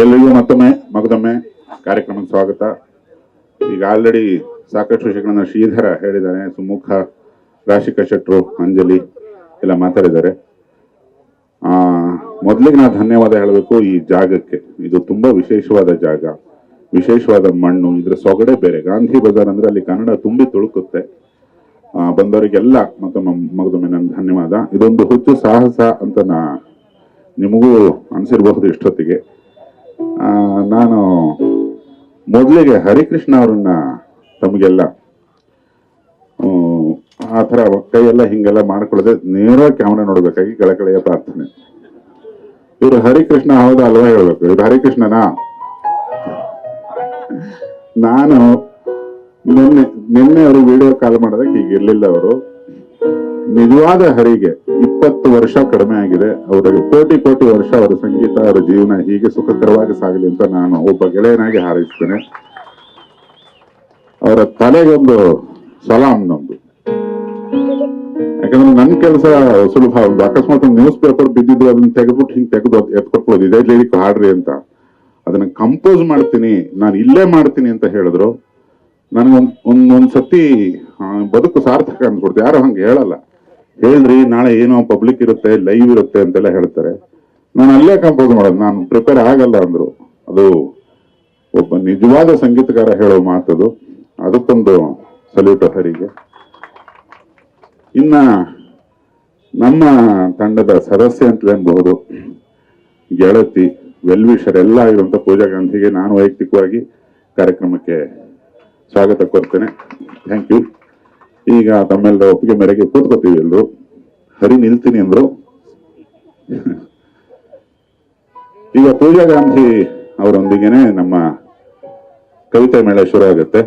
ಎಲ್ರಿಗೂ ಮತ್ತೊಮ್ಮೆ ಕಾರ್ಯಕ್ರಮಕ್ಕೆ ಸ್ವಾಗತ. ಈಗ ಆಲ್ರೆಡಿ ಸಾಕಷ್ಟು ವಿಷಯಗಳನ್ನ ಶ್ರೀಧರ ಹೇಳಿದ್ದಾರೆ, ಸುಮುಖ, ರಾಶಿಕಾ ಶೆಟ್ರು, ಅಂಜಲಿ ಎಲ್ಲ ಮಾತಾಡಿದ್ದಾರೆ. ಮೊದಲಿಗೆ ನಾವು ಧನ್ಯವಾದ ಹೇಳಬೇಕು ಈ ಜಾಗಕ್ಕೆ. ಇದು ತುಂಬಾ ವಿಶೇಷವಾದ ಜಾಗ, ವಿಶೇಷವಾದ ಮಣ್ಣು, ಇದ್ರ ಸೊಗಡೆ ಬೇರೆ. ಗಾಂಧಿ ಬಜಾರ್ ಅಂದ್ರೆ ಅಲ್ಲಿ ಕನ್ನಡ ತುಂಬಿ ತುಳುಕುತ್ತೆ. ಬಂದವರಿಗೆಲ್ಲ ಮತ್ತೊಮ್ಮೆ ನನ್ನ ಧನ್ಯವಾದ. ಇದೊಂದು ಹುಚ್ಚು ಸಾಹಸ ಅಂತ ನಿಮಗೂ ಅನ್ಸಿರ್ಬಹುದು ಇಷ್ಟೊತ್ತಿಗೆ. ನಾನು ಮೊದಲಿಗೆ ಹರಿಕೃಷ್ಣ ಅವರನ್ನ ತಮಗೆಲ್ಲ ಆ ಥರ ಕೈಯೆಲ್ಲ ಹಿಂಗೆಲ್ಲ ಮಾಡ್ಕೊಳ್ಳದೆ ನೇರ ಕ್ಯಾಮ್ರಾ ನೋಡ್ಬೇಕಾಗಿ ಕೆಳಕಳೆಯ ಪ್ರಾರ್ಥನೆ. ಇವರು ಹರಿಕೃಷ್ಣ ಹೌದಾ ಅಲ್ವಾ ಹೇಳ್ಬೇಕು. ಇವ್ರು ಹರಿಕೃಷ್ಣನಾ? ನಾನು ನಿನ್ನೆ ಅವರು ವಿಡಿಯೋ ಕಾಲ್ ಮಾಡೋದಕ್ಕೆ ಈಗ ಇರ್ಲಿಲ್ಲ. ಅವರು ನಿಜವಾದ ಹರಿಗೆ 20 ವರ್ಷ ಕಡಿಮೆ ಆಗಿದೆ. ಅವರಿಗೆ ಕೋಟಿ ವರ್ಷ ಅವರ ಸಂಗೀತ, ಅವರ ಜೀವನ ಹೀಗೆ ಸುಖಕರವಾಗಿ ಸಾಗಲಿ ಅಂತ ನಾನು ಒಬ್ಬ ಗೆಳೆಯನಾಗಿ ಹಾರೈಸ್ತೇನೆ. ಅವರ ತಲೆಗೊಂದು ಸಲಾಂ ನಮ್ದು. ಯಾಕಂದ್ರೆ ನನ್ನ ಕೆಲಸ ಸುಲಭ. ಒಂದು ಅಕಸ್ಮಾತ್ ಒಂದು ನ್ಯೂಸ್ ಪೇಪರ್ ಬಿದ್ದಿದ್ದು ಅದನ್ನ ತೆಗೆದ್ಬಿಟ್ಟು ಹಿಂಗೆ ತೆಗೆದು ಎತ್ಕೊಟ್ಬೋದು, ಇದೇ ಲಿರಿಕ್ ಹಾಡ್ರಿ ಅಂತ. ಅದನ್ನ ಕಂಪೋಸ್ ಮಾಡ್ತೀನಿ, ನಾನು ಇಲ್ಲೇ ಮಾಡ್ತೀನಿ ಅಂತ ಹೇಳಿದ್ರು. ನನಗೊಂದ್ ಸತಿ ಬದುಕು ಸಾರ್ಥಕ ಅನ್ಸ್ಬಿಡ್ತು. ಯಾರು ಹಂಗೆ ಹೇಳಲ್ಲ. ಹೇಳ್ರಿ ನಾಳೆ ಏನೋ ಪಬ್ಲಿಕ್ ಇರುತ್ತೆ, ಲೈವ್ ಇರುತ್ತೆ ಅಂತೆಲ್ಲ ಹೇಳ್ತಾರೆ. ನಾನು ಅಲ್ಲೇ ಕಂಪೋಸ್ ಮಾಡೋದು, ನಾನು ಪ್ರಿಪೇರ್ ಆಗಲ್ಲ ಅಂದ್ರು. ಅದು ಒಬ್ಬ ನಿಜವಾದ ಸಂಗೀತಗಾರ ಹೇಳೋ ಮಾತದು. ಅದಕ್ಕೊಂದು ಸಲ್ಯೂಟ್ ಹರಿಗೆ. ಇನ್ನ ನಮ್ಮ ತಂಡದ ಸದಸ್ಯ ಅಂತಲೇ ಅನ್ಬಹುದು, ಗೆಳತಿ, ವೆಲ್ವಿಷರ್ ಎಲ್ಲ ಆಗಿರುವಂತ ಪೂಜಾ ಗಾಂಧಿಗೆ ನಾನು ವೈಯಕ್ತಿಕವಾಗಿ ಕಾರ್ಯಕ್ರಮಕ್ಕೆ ಸ್ವಾಗತ ಕೋರ್ತೇನೆ. Thank you. ಈಗ ತಮ್ಮೆಲ್ಲರ ಒಪ್ಪಿಗೆ ಮೇರೆಗೆ ಕೂತ್ಕೋತೀವಿ ಎಲ್ರು. ಹರಿ ನಿಲ್ತೀನಿ ಅಂದ್ರು. ಈಗ ಪೂಜಾ ಗಾಂಧಿ ಅವರೊಂದಿಗೆನೆ ನಮ್ಮ ಕವಿತಾ ಮೇಳ ಶುರು ಆಗುತ್ತೆ.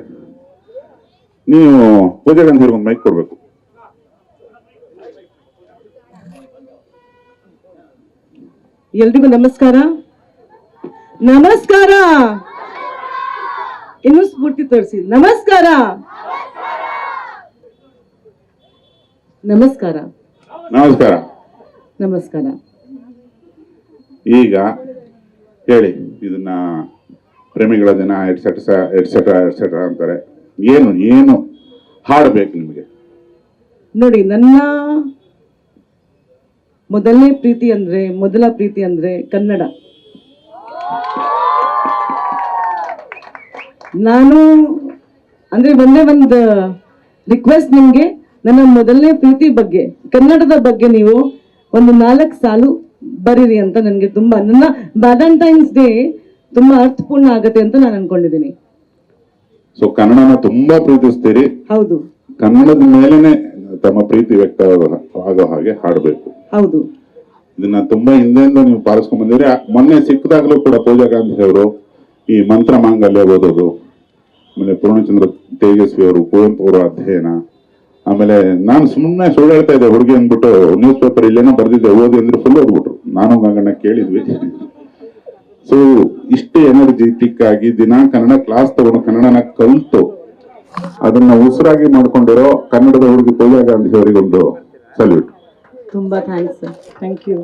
ನೀವು ಪೂಜಾ ಗಾಂಧಿ ಅವ್ರಿಗೆ ಒಂದು ಮೈಕ್ ಕೊಡ್ಬೇಕು. ಎಲ್ರಿಗೂ ನಮಸ್ಕಾರ. ನಮಸ್ಕಾರ. ಇನ್ನು ಸ್ಫೂರ್ತಿ ತೋರಿಸಿ. ನಮಸ್ಕಾರ. ನಮಸ್ಕಾರ. ನಮಸ್ಕಾರ. ನಮಸ್ಕಾರ. ಈಗ ಹೇಳಿ, ಇದನ್ನ ಪ್ರೇಮಿಗಳ ದಿನ ಎಟ್ಸೆಟ್ರಾ ಎಟ್ಸೆಟ್ರಾ ಎಟ್ಸೆಟ್ರಾ ಅಂತಾರೆ. ಏನು ಹಾಡ್ಬೇಕು ನಿಮಗೆ? ನೋಡಿ, ನನ್ನ ಮೊದಲ ಪ್ರೀತಿ ಅಂದ್ರೆ ಕನ್ನಡ. ನಾನು ಅಂದ್ರೆ ಒಂದು ರಿಕ್ವೆಸ್ಟ್ ನಿಮ್ಗೆ, ನನ್ನ ಮೊದಲನೇ ಪ್ರೀತಿ ಬಗ್ಗೆ, ಕನ್ನಡದ ಬಗ್ಗೆ ನೀವು ಒಂದು 4 ಸಾಲು ಬರೀರಿ ಅಂತ ನನಗೆ ತುಂಬಾ, ನನ್ನ ವ್ಯಾಲೆಂಟೈನ್ಸ್ ಡೇ ತುಂಬಾ ಅರ್ಥಪೂರ್ಣ ಆಗತ್ತೆ ಅಂತ ನಾನು ಅನ್ಕೊಂಡಿದ್ದೀನಿ. ಸೊ ಕನ್ನಡನ ತುಂಬಾ ಪ್ರೀತಿಸ್ತೀರಿ? ಹೌದು. ಕನ್ನಡದ ಮೇಲೆನೆ ತಮ್ಮ ಪ್ರೀತಿ ವ್ಯಕ್ತ ಆಗೋ ಹಾಗೆ ಹಾಡ್ಬೇಕು. ಹೌದು. ಇದನ್ನ ತುಂಬಾ ಹಿಂದೆಯಿಂದ ನೀವು ಪಾಲಿಸ್ಕೊಂಡ್ ಬಂದಿರಿ. ಮೊನ್ನೆ ಸಿಕ್ಕದಾಗ್ಲೂ ಕೂಡ ಪೂಜಾ ಗಾಂಧಿ ಅವರು ಈ ಮಂತ್ರ ಮಾಂಗಲ್ಯ ಓದೋದು, ಆಮೇಲೆ ಪೂರ್ಣಚಂದ್ರ ತೇಜಸ್ವಿ ಅವರು ಕುವೆಂಪು ಅವರ ಅಧ್ಯಯನ, ಆಮೇಲೆ ನಾನು ಸುಮ್ಮನೆ ಸುಳ್ಳು ಹೇಳ್ತಾ ಇದ್ದೆ ಹುಡುಗಿ ಅಂದ್ಬಿಟ್ಟು ನ್ಯೂಸ್ ಪೇಪರ್ ಇಲ್ಲೇನೋ ಬರ್ದಿದ್ದೆ, ಓದಿ ಅಂದ್ರೆ ಫುಲ್ ಓದ್ಬಿಟ್ರು. ನಾನು ಗಂಗಣ್ಣ ಕೇಳಿದ್ವಿ. ಸೊ ಇಷ್ಟು ಎನರ್ಜೆಟಿಕ್ ಆಗಿ ದಿನ ಕನ್ನಡ ಕ್ಲಾಸ್ ತಗೊಂಡು ಕನ್ನಡನ ಕಲ್ತು ಅದನ್ನ ಉಸಿರಾಗಿ ಮಾಡ್ಕೊಂಡಿರೋ ಕನ್ನಡದ ಹುಡುಗಿ ಪೂಜಾ ಗಾಂಧಿ ಅವರಿಗೊಂದು ಸಲ್ಯೂಟ್. ತುಂಬಾ ಥ್ಯಾಂಕ್ಸ್. Thank you.